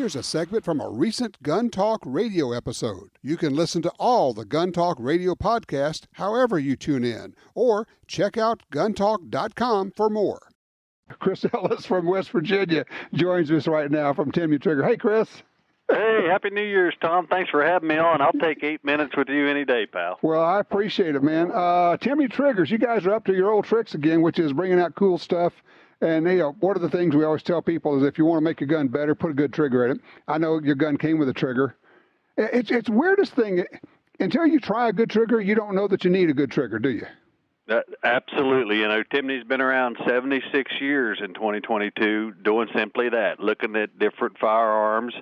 Here's a segment from a recent Gun Talk radio episode. You can listen to all the Gun Talk radio podcasts however you tune in, or check out guntalk.com for more. Chris Ellis from West Virginia joins us right now from Timney Trigger. Hey, Chris. Hey, Happy New Year's, Tom. Thanks for having me on. I'll take 8 minutes with you any day, pal. Well, I appreciate it, man. Timney Triggers, you guys are up to your old tricks again, which is bringing out cool stuff. And, one of the things we always tell people is if you want to make your gun better, put a good trigger in it. I know your gun came with a trigger. It's weirdest thing. Until you try a good trigger, you don't know that you need a good trigger, do you? Absolutely. Timney's been around 76 years in 2022 doing simply that, looking at different firearms,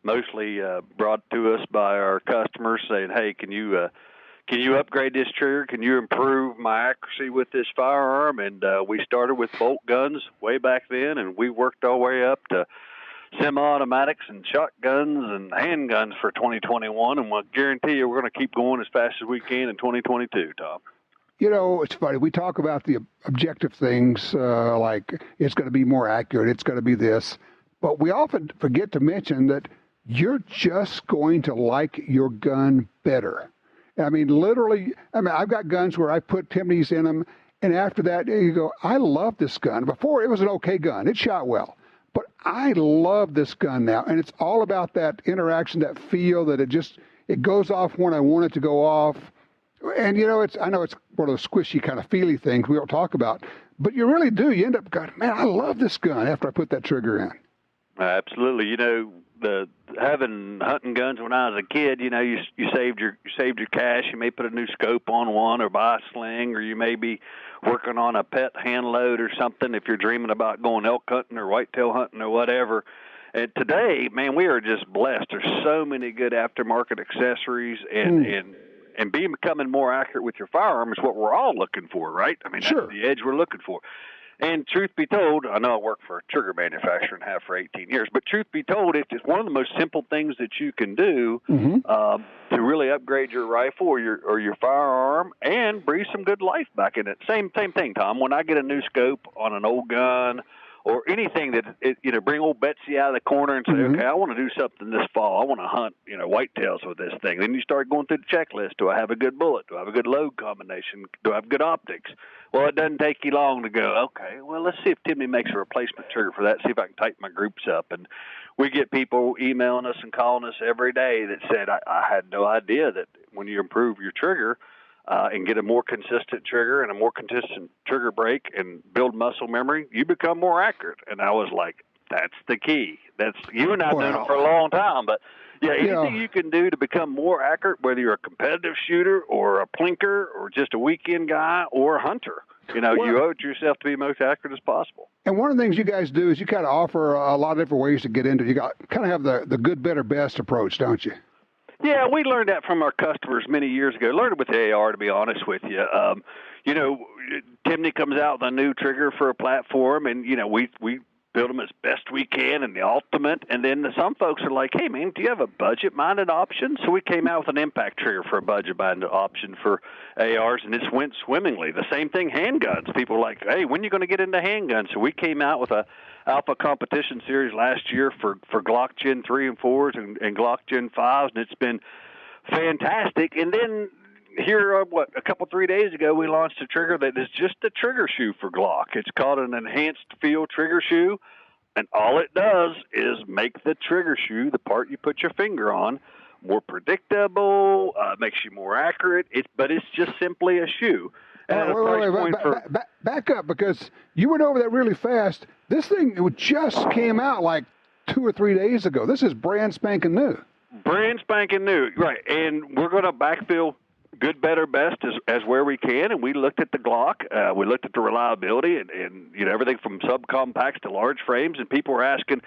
mostly brought to us by our customers saying, hey, can you upgrade this trigger? Can you improve my accuracy with this firearm? And we started with bolt guns way back then, and we worked our way up to semi-automatics and shotguns and handguns for 2021, and we'll guarantee you we're going to keep going as fast as we can in 2022, Tom. It's funny. We talk about the objective things like it's going to be more accurate, it's going to be this, but we often forget to mention that you're just going to like your gun better. Literally, I've got guns where I put Timneys in them, and after that, you go, I love this gun. Before, it was an okay gun. It shot well. But I love this gun now, and it's all about that interaction, that feel, that it goes off when I want it to go off. And, I know it's one of those squishy kind of feely things we don't talk about, but you really do. You end up going, man, I love this gun after I put that trigger in. Absolutely. Having hunting guns when I was a kid, you saved your cash. You may put a new scope on one or buy a sling, or you may be working on a pet hand load or something if you're dreaming about going elk hunting or whitetail hunting or whatever. And today, man, we are just blessed. There's so many good aftermarket accessories, and becoming more accurate with your firearm is what we're all looking for, right? Sure. That's the edge we're looking for. And truth be told, I know I worked for a trigger manufacturer and have for 18 years, but truth be told, it's one of the most simple things that you can do to really upgrade your rifle or your firearm and breathe some good life back in it. Same thing, Tom. When I get a new scope on an old gun or anything that, bring old Betsy out of the corner and say, okay, I want to do something this fall. I want to hunt, whitetails with this thing. Then you start going through the checklist. Do I have a good bullet? Do I have a good load combination? Do I have good optics? Well, it doesn't take you long to go, okay, well, let's see if Timney makes a replacement trigger for that, see if I can tighten my groups up. And we get people emailing us and calling us every day that said, I had no idea that when you improve your trigger and get a more consistent trigger and a more consistent trigger break and build muscle memory, you become more accurate. And I was like, that's the key. You and I have done it for a long time, but yeah, anything you can do to become more accurate, whether you're a competitive shooter or a plinker or just a weekend guy or a hunter, you owe it to yourself to be most accurate as possible. And one of the things you guys do is you kind of offer a lot of different ways to get into it. You kind of have the good, better, best approach, don't you? Yeah, we learned that from our customers many years ago. Learned it with the AR, to be honest with you. Timney comes out with a new trigger for a platform, and, we build them as best we can and the ultimate. And then some folks are like, hey, man, do you have a budget-minded option? So we came out with an impact trigger for a budget-minded option for ARs, and it went swimmingly. The same thing, handguns. People are like, hey, when are you going to get into handguns? So we came out with a Alpha Competition Series last year for GLOCK Gen 3 and 4s and GLOCK Gen 5s, and it's been fantastic. And then here, a couple, 3 days ago, we launched a trigger that is just a trigger shoe for Glock. It's called an Enhanced Feel trigger shoe, and all it does is make the trigger shoe, the part you put your finger on, more predictable, makes you more accurate. But it's just simply a shoe. Back up, because you went over that really fast. This thing just came out like 2 or 3 days ago. This is brand spanking new. Brand spanking new, right. And we're going to backfill good, better, best as where we can. And we looked at the Glock. We looked at the reliability and everything from subcompacts to large frames. And people were asking,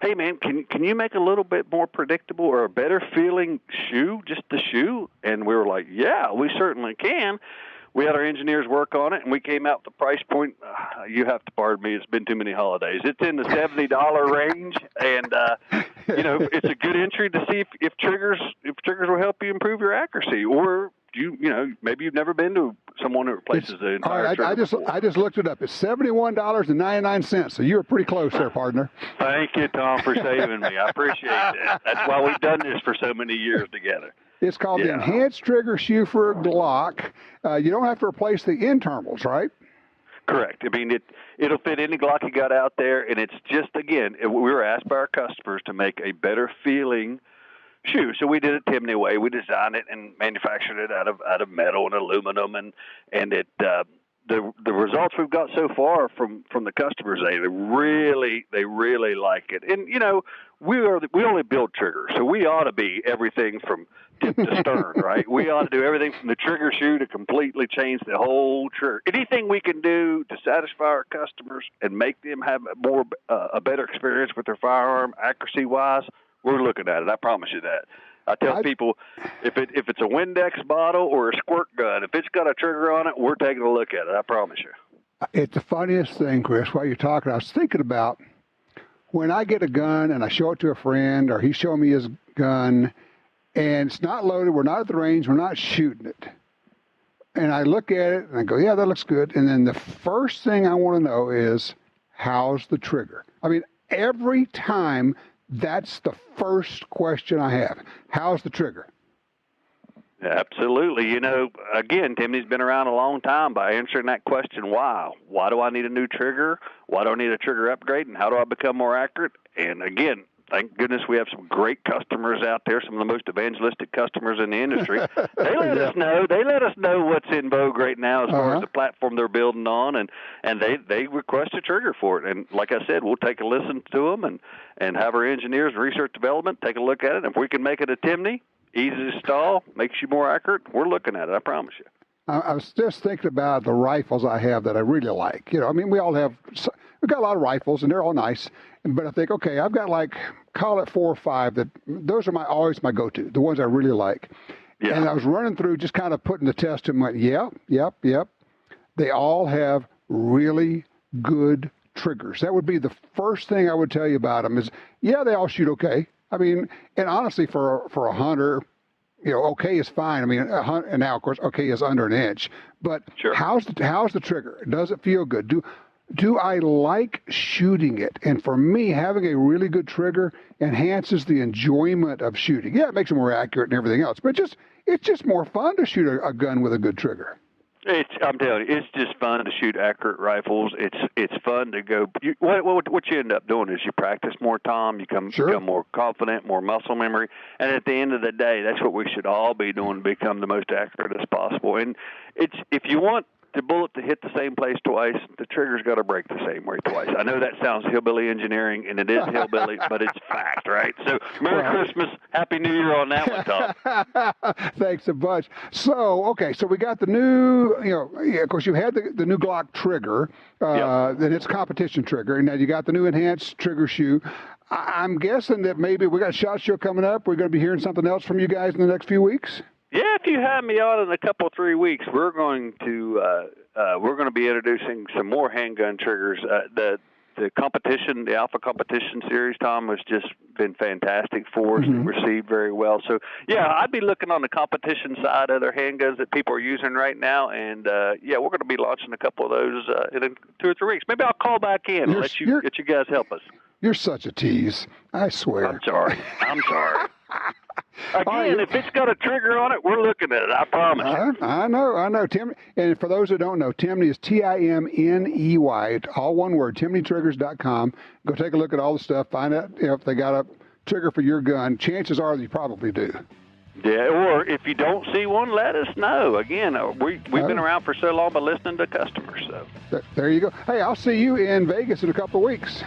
hey, man, can you make a little bit more predictable or a better feeling shoe, just the shoe? And we were like, yeah, we certainly can. We had our engineers work on it, and we came out with the price point. You have to pardon me. It's been too many holidays. It's in the $70 range, and it's a good entry to see if triggers will help you improve your accuracy, or maybe you've never been to someone who replaces the entire trigger before. I just looked it up. It's $71.99. So you were pretty close there, partner. Thank you, Tom, for saving me. I appreciate that. That's why we've done this for so many years together. It's called the Enhanced Trigger Shoe for GLOCK. You don't have to replace the internals, right? Correct. I mean, it'll fit any GLOCK you got out there, and it's just, again, we were asked by our customers to make a better feeling shoe. So we did it Timney way. We designed it and manufactured it out of metal and aluminum, and it the results we've got so far from the customers, they really like it. And we only build triggers, so we ought to be everything from tip to stern, right? We ought to do everything from the trigger shoe to completely change the whole trigger. Anything we can do to satisfy our customers and make them have a better experience with their firearm, accuracy wise, we're looking at it. I promise you that. I tell people, if it's a Windex bottle or a squirt gun, if it's got a trigger on it, we're taking a look at it. I promise you. It's the funniest thing, Chris. While you're talking, I was thinking about when I get a gun and I show it to a friend, or he's showing me his gun, and it's not loaded. We're not at the range. We're not shooting it. And I look at it and I go, yeah, that looks good. And then the first thing I want to know is, how's the trigger? I mean, every time. That's the first question I have. How's the trigger? Absolutely. Again, Timney's been around a long time by answering that question, why? Why do I need a new trigger? Why do I need a trigger upgrade? And how do I become more accurate? And again, thank goodness we have some great customers out there, some of the most evangelistic customers in the industry. They let us know. They let us know what's in vogue right now as far as the platform they're building on, and they request a trigger for it. And like I said, we'll take a listen to them and have our engineers and research development take a look at it. If we can make it a Timney, easy to install, makes you more accurate, we're looking at it, I promise you. I was just thinking about the rifles I have that I really like. I mean, we've got a lot of rifles, and they're all nice. But I think, okay, I've got call it 4 or 5 those are always my go-to, the ones I really like. Yeah. And I was running through, just kind of putting the test to them, went, yep. They all have really good triggers. That would be the first thing I would tell you about them is, they all shoot okay. I mean, and honestly, for a hunter, okay is fine. I mean, and now, of course, okay is under an inch. But sure. How's the trigger? Does it feel good? Do I like shooting it? And for me, having a really good trigger enhances the enjoyment of shooting. Yeah, it makes it more accurate and everything else, but it's just more fun to shoot a gun with a good trigger. I'm telling you, it's just fun to shoot accurate rifles. It's fun to go. What you end up doing is you practice more, Tom. You become more confident, more muscle memory, and at the end of the day, that's what we should all be doing to become the most accurate as possible. And if you want the bullet to hit the same place twice, the trigger's got to break the same way twice. I know that sounds hillbilly engineering, and it is hillbilly, but it's fact, right? So Merry Christmas, Happy New Year on that one, Tom. Thanks a bunch. So we got the new, of course you had the new GLOCK trigger, then it's competition trigger, and now you got the new enhanced trigger shoe. I'm guessing that maybe we got a SHOT Show coming up. We're going to be hearing something else from you guys in the next few weeks. Yeah, if you have me on in a couple 3 weeks, we're going to be introducing some more handgun triggers. The competition, the Alpha Competition Series, Tom, has just been fantastic for us and received very well. So, I'd be looking on the competition side of their handguns that people are using right now, and we're going to be launching a couple of those in 2 or 3 weeks. Maybe I'll call back in and let you guys help us. You're such a tease. I swear. I'm sorry. Again, if it's got a trigger on it, we're looking at it. I promise. I know. Tim, and for those that don't know, Timney is Timney, all one word, TimneyTriggers.com. Go take a look at all the stuff. Find out if they got a trigger for your gun. Chances are you probably do. Yeah, or if you don't see one, let us know. Again, we've been around for so long by listening to customers. So there you go. Hey, I'll see you in Vegas in a couple of weeks.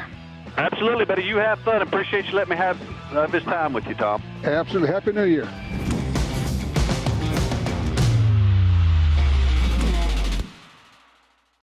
Absolutely, buddy. You have fun. Appreciate you letting me have this time with you, Tom. Absolutely. Happy New Year.